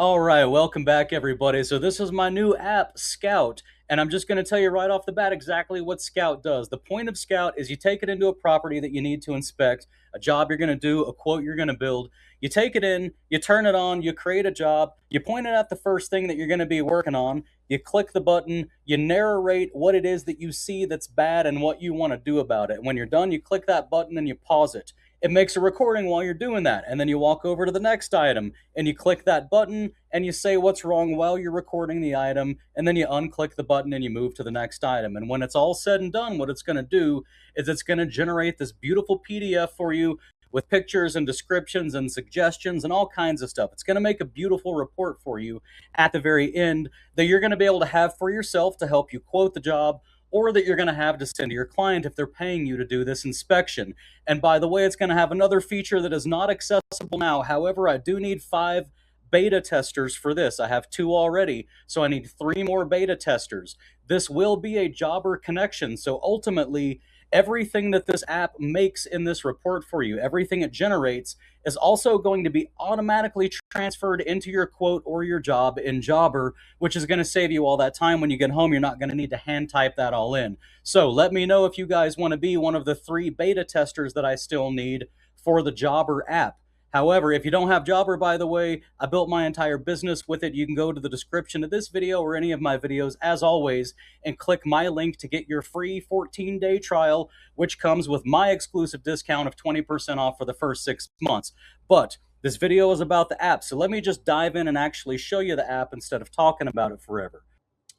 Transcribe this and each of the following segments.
All right, welcome back, everybody. So this is my new app, Scout, and I'm just going to tell you right off the bat exactly what Scout does. The point of Scout is you take it into a property that you need to inspect, a job you're going to do, a quote you're going to build. You take it in, you turn it on, you create a job, you point it at the first thing that you're going to be working on, you click the button, you narrate what it is that you see that's bad and what you want to do about it. When you're done, you click that button and you pause it. It makes a recording while you're doing that, and then you walk over to the next item and you click that button and you say what's wrong while you're recording the item, and then you unclick the button and you move to the next item. And when it's all said and done, what it's going to do is it's going to generate this beautiful PDF for you with pictures and descriptions and suggestions and all kinds of stuff. It's going to make a beautiful report for you at the very end that you're going to be able to have for yourself to help you quote the job, or that you're going to have to send to your client if they're paying you to do this inspection. And by the way, it's going to have another feature that is not accessible now. However, I do need 5 beta testers for this. I have 2 already, so I need 3 more beta testers. This will be a jobber connection, so ultimately, everything that this app makes in this report for you, everything it generates, is also going to be automatically transferred into your quote or your job in Jobber, which is going to save you all that time. When you get home, you're not going to need to hand type that all in. So let me know if you guys want to be one of the 3 beta testers that I still need for the Jobber app. However, if you don't have Jobber, by the way, I built my entire business with it. You can go to the description of this video or any of my videos, as always, and click my link to get your free 14-day trial, which comes with my exclusive discount of 20% off for the first 6 months. But this video is about the app, so let me just dive in and actually show you the app instead of talking about it forever.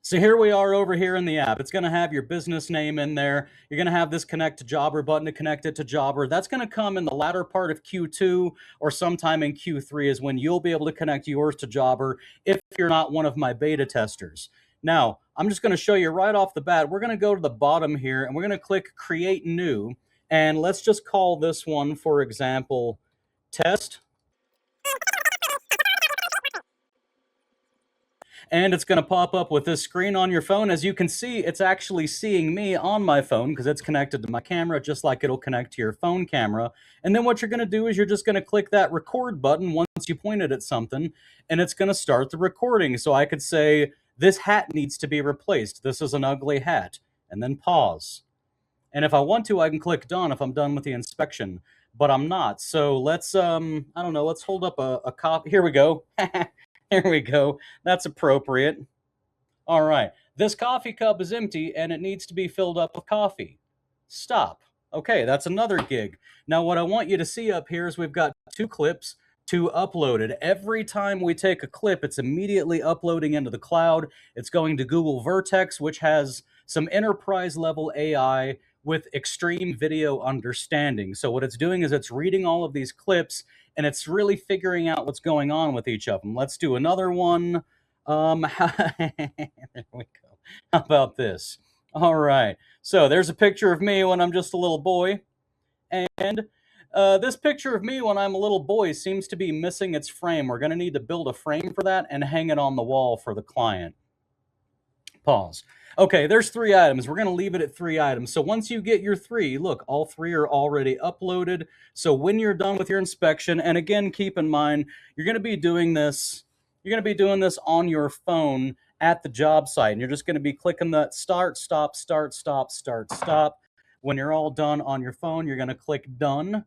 So here we are over here in the app. It's going to have your business name in there. You're going to have this connect to Jobber button to connect it to Jobber. That's going to come in the latter part of Q2 or sometime in Q3 is when you'll be able to connect yours to Jobber if you're not one of my beta testers. Now, I'm just going to show you right off the bat. We're going to go to the bottom here and we're going to click Create New. And let's just call this one, for example, Test. And it's going to pop up with this screen on your phone. As you can see, it's actually seeing me on my phone because it's connected to my camera, just like it'll connect to your phone camera. And then what you're going to do is you're just going to click that record button once you point it at something, and it's going to start the recording. So I could say, this hat needs to be replaced. This is an ugly hat. And then pause. And if I want to, I can click done if I'm done with the inspection, but I'm not. So let's, I don't know, let's hold up a copy. Here we go. There we go. That's appropriate. All right. This coffee cup is empty and it needs to be filled up with coffee. Stop. Okay, that's another gig. Now, what I want you to see up here is we've got 2 clips to uploaded. Every time we take a clip, it's immediately uploading into the cloud. It's going to Google Vertex, which has some enterprise level AI with extreme video understanding. So what it's doing is it's reading all of these clips and it's really figuring out what's going on with each of them. Let's do another one. There we go. How about this? All right. So there's a picture of me when I'm just a little boy. And this picture of me when I'm a little boy seems to be missing its frame. We're going to need to build a frame for that and hang it on the wall for the client. Pause. Okay, there's 3 items. We're going to leave it at 3 items. So once you get your 3, look, all 3 are already uploaded. So when you're done with your inspection, and again, keep in mind, you're going to be doing this on your phone at the job site. And you're just going to be clicking the start, stop, start, stop, start, stop. When you're all done on your phone, you're going to click done.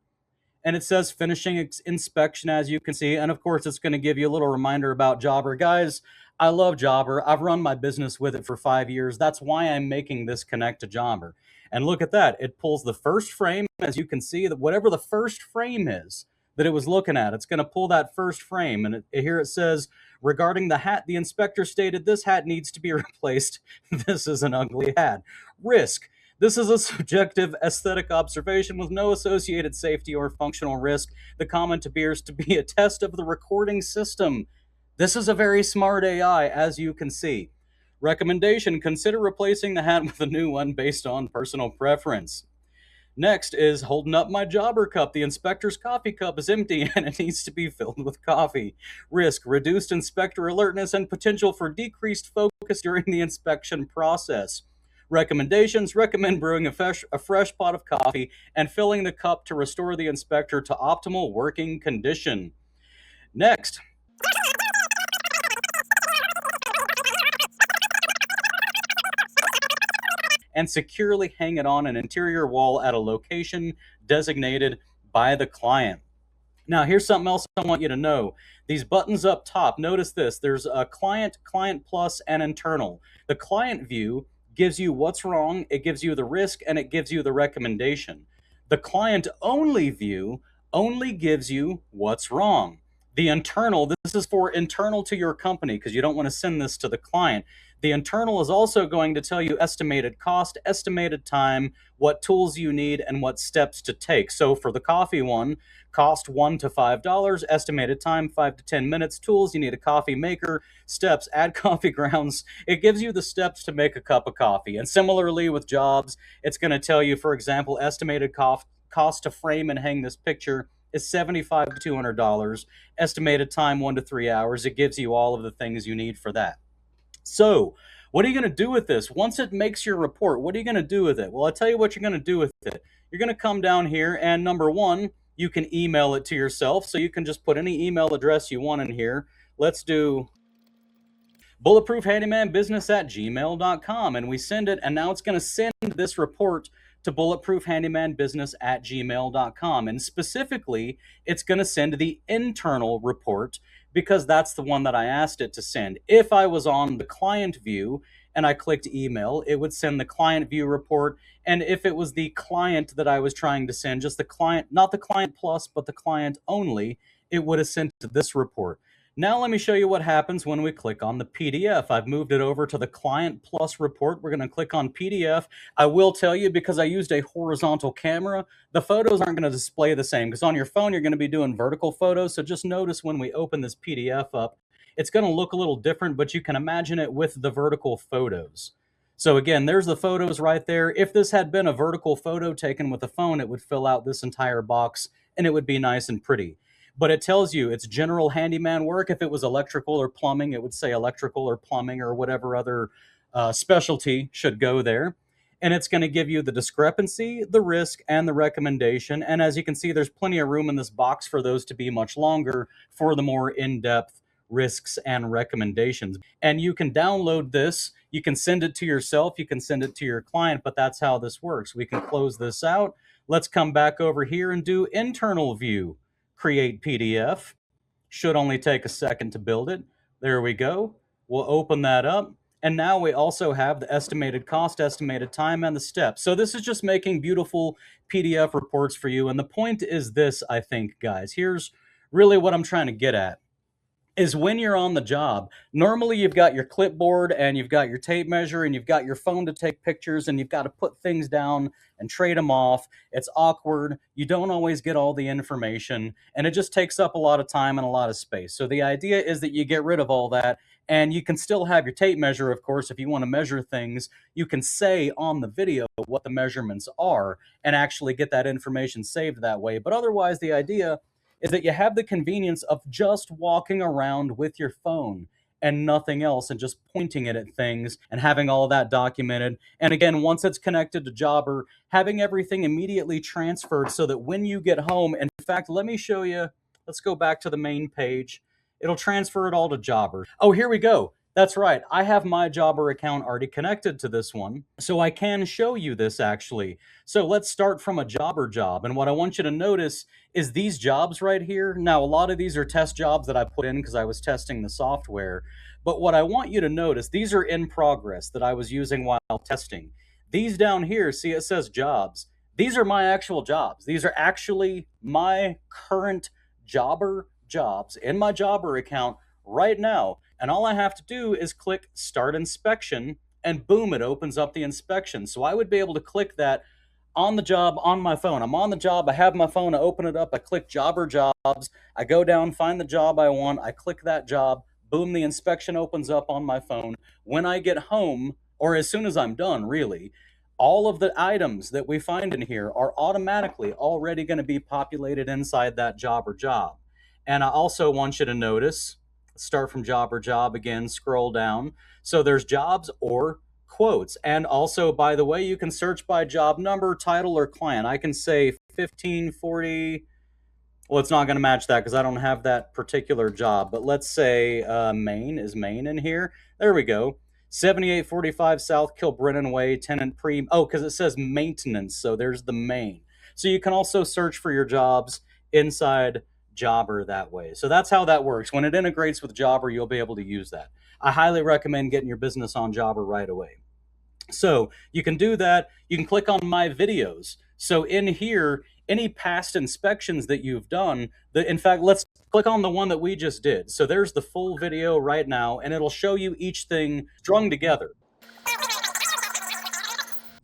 And it says finishing inspection, as you can see. And of course, it's going to give you a little reminder about Jobber. Guys, I love Jobber. I've run my business with it for 5 years. That's why I'm making this connect to Jobber. And look at that. It pulls the first frame. As you can see, that whatever the first frame is that it was looking at, it's going to pull that first frame. And here it says, regarding the hat, the inspector stated this hat needs to be replaced. This is an ugly hat. Risk. This is a subjective aesthetic observation with no associated safety or functional risk. The comment appears to be a test of the recording system. This is a very smart AI, as you can see. Recommendation, consider replacing the hat with a new one based on personal preference. Next is holding up my Jobber cup. The inspector's coffee cup is empty and it needs to be filled with coffee. Risk, reduced inspector alertness and potential for decreased focus during the inspection process. Recommendations, recommend brewing a fresh pot of coffee and filling the cup to restore the inspector to optimal working condition. Next. and securely hang it on an interior wall at a location designated by the client. Now, here's something else I want you to know. These buttons up top, notice this. There's a client, client plus, and internal. The client view gives you what's wrong, it gives you the risk, and it gives you the recommendation. The client only view only gives you what's wrong. The internal, this is for internal to your company because you don't want to send this to the client. The internal is also going to tell you estimated cost, estimated time, what tools you need, and what steps to take. So for the coffee one, cost $1 to $5, estimated time 5 to 10 minutes, tools, you need a coffee maker, steps, add coffee grounds. It gives you the steps to make a cup of coffee. And similarly with jobs, it's going to tell you, for example, estimated cost to frame and hang this picture is $75 to $200, estimated time 1 to 3 hours. It gives you all of the things you need for that. So what are you going to do with this? Once it makes your report, what are you going to do with it? Well, I'll tell you what you're going to do with it. You're going to come down here and number one, you can email it to yourself. So you can just put any email address you want in here. Let's do bulletproofhandymanbusiness@gmail.com, and we send it, and now it's going to send this report to bulletproofhandymanbusiness@gmail.com, and specifically it's going to send the internal report because that's the one that I asked it to send. If I was on the client view and I clicked email, it would send the client view report, and if it was the client that I was trying to send, just the client, not the client plus but the client only, it would have sent this report. Now let me show you what happens when we click on the PDF. I've moved it over to the Client Plus report. We're going to click on PDF. I will tell you, because I used a horizontal camera, the photos aren't going to display the same, because on your phone you're going to be doing vertical photos. So just notice when we open this PDF up, it's going to look a little different, but you can imagine it with the vertical photos. So again, there's the photos right there. If this had been a vertical photo taken with a phone, it would fill out this entire box and it would be nice and pretty. But it tells you it's general handyman work. If it was electrical or plumbing, it would say electrical or plumbing or whatever other specialty should go there. And it's going to give you the discrepancy, the risk, and the recommendation. And as you can see, there's plenty of room in this box for those to be much longer for the more in-depth risks and recommendations. And you can download this. You can send it to yourself. You can send it to your client, but that's how this works. We can close this out. Let's come back over here and do internal view. Create PDF. Should only take a second to build it. There we go. We'll open that up. And now we also have the estimated cost, estimated time, and the steps. So this is just making beautiful PDF reports for you. And the point is this, I think, guys. Here's really what I'm trying to get at. Is when you're on the job, normally you've got your clipboard and you've got your tape measure and you've got your phone to take pictures and you've got to put things down and trade them off. It's awkward. You don't always get all the information and it just takes up a lot of time and a lot of space. So the idea is that you get rid of all that and you can still have your tape measure, of course. If you want to measure things, you can say on the video what the measurements are and actually get that information saved that way. But otherwise, the idea is that you have the convenience of just walking around with your phone and nothing else and just pointing it at things and having all of that documented. And again, once it's connected to Jobber, having everything immediately transferred so that when you get home, in fact, let me show you, let's go back to the main page. It'll transfer it all to Jobber. Oh, here we go. That's right. I have my Jobber account already connected to this one, so I can show you this actually. So let's start from a Jobber job. And what I want you to notice is these jobs right here. Now, a lot of these are test jobs that I put in because I was testing the software. But what I want you to notice, these are in progress that I was using while testing. These down here, see it says jobs. These are my actual jobs. These are actually my current Jobber jobs in my Jobber account right now. And all I have to do is click Start Inspection, and boom, it opens up the inspection. So I would be able to click that on the job on my phone. I'm on the job, I have my phone, I open it up, I click Jobber Jobs, I go down, find the job I want, I click that job, boom, the inspection opens up on my phone. When I get home, or as soon as I'm done, really, all of the items that we find in here are automatically already going to be populated inside that Jobber job. And I also want you to notice, start from Jobber job again, scroll down. So there's jobs or quotes. And also, by the way, you can search by job number, title, or client. I can say 1540. Well, it's not going to match that because I don't have that particular job. But let's say Maine. Is Maine in here? There we go. 7845 South Kilbrennan Way, tenant pre. Oh, because it says maintenance, so there's the main. So you can also search for your jobs inside Jobber that way. So that's how that works. When it integrates with Jobber, you'll be able to use that. I highly recommend getting your business on Jobber right away. So you can do that. You can click on my videos. So in here, any past inspections that you've done, in fact, let's click on the one that we just did. So there's the full video right now, and it'll show you each thing strung together.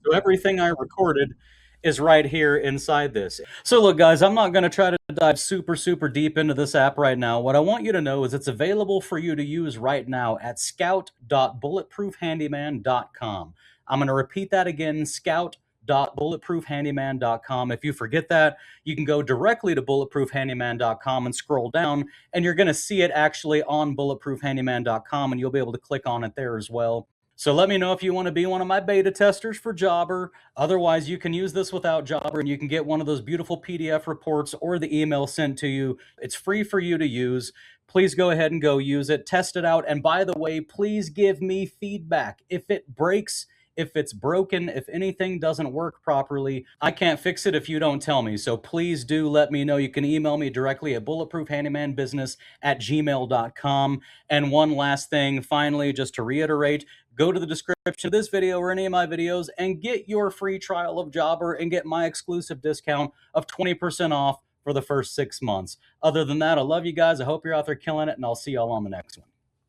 So everything I recorded is right here inside this. So look, guys, I'm not going to try to dive super deep into this app right now. What I want you to know is it's available for you to use right now at scout.bulletproofhandyman.com. I'm going to repeat that again, scout.bulletproofhandyman.com. If you forget that, you can go directly to bulletproofhandyman.com and scroll down, and you're going to see it actually on bulletproofhandyman.com, and you'll be able to click on it there as well. So let me know if you want to be one of my beta testers for Jobber. Otherwise, you can use this without Jobber, and you can get one of those beautiful PDF reports or the email sent to you. It's free for you to use. Please go ahead and go use it, test it out. And by the way, please give me feedback. If it breaks, if it's broken, if anything doesn't work properly, I can't fix it if you don't tell me. So please do let me know. You can email me directly at bulletproofhandymanbusiness@gmail.com. And one last thing, finally, just to reiterate, go to the description of this video or any of my videos and get your free trial of Jobber and get my exclusive discount of 20% off for the first 6 months. Other than that, I love you guys. I hope you're out there killing it, and I'll see y'all on the next one.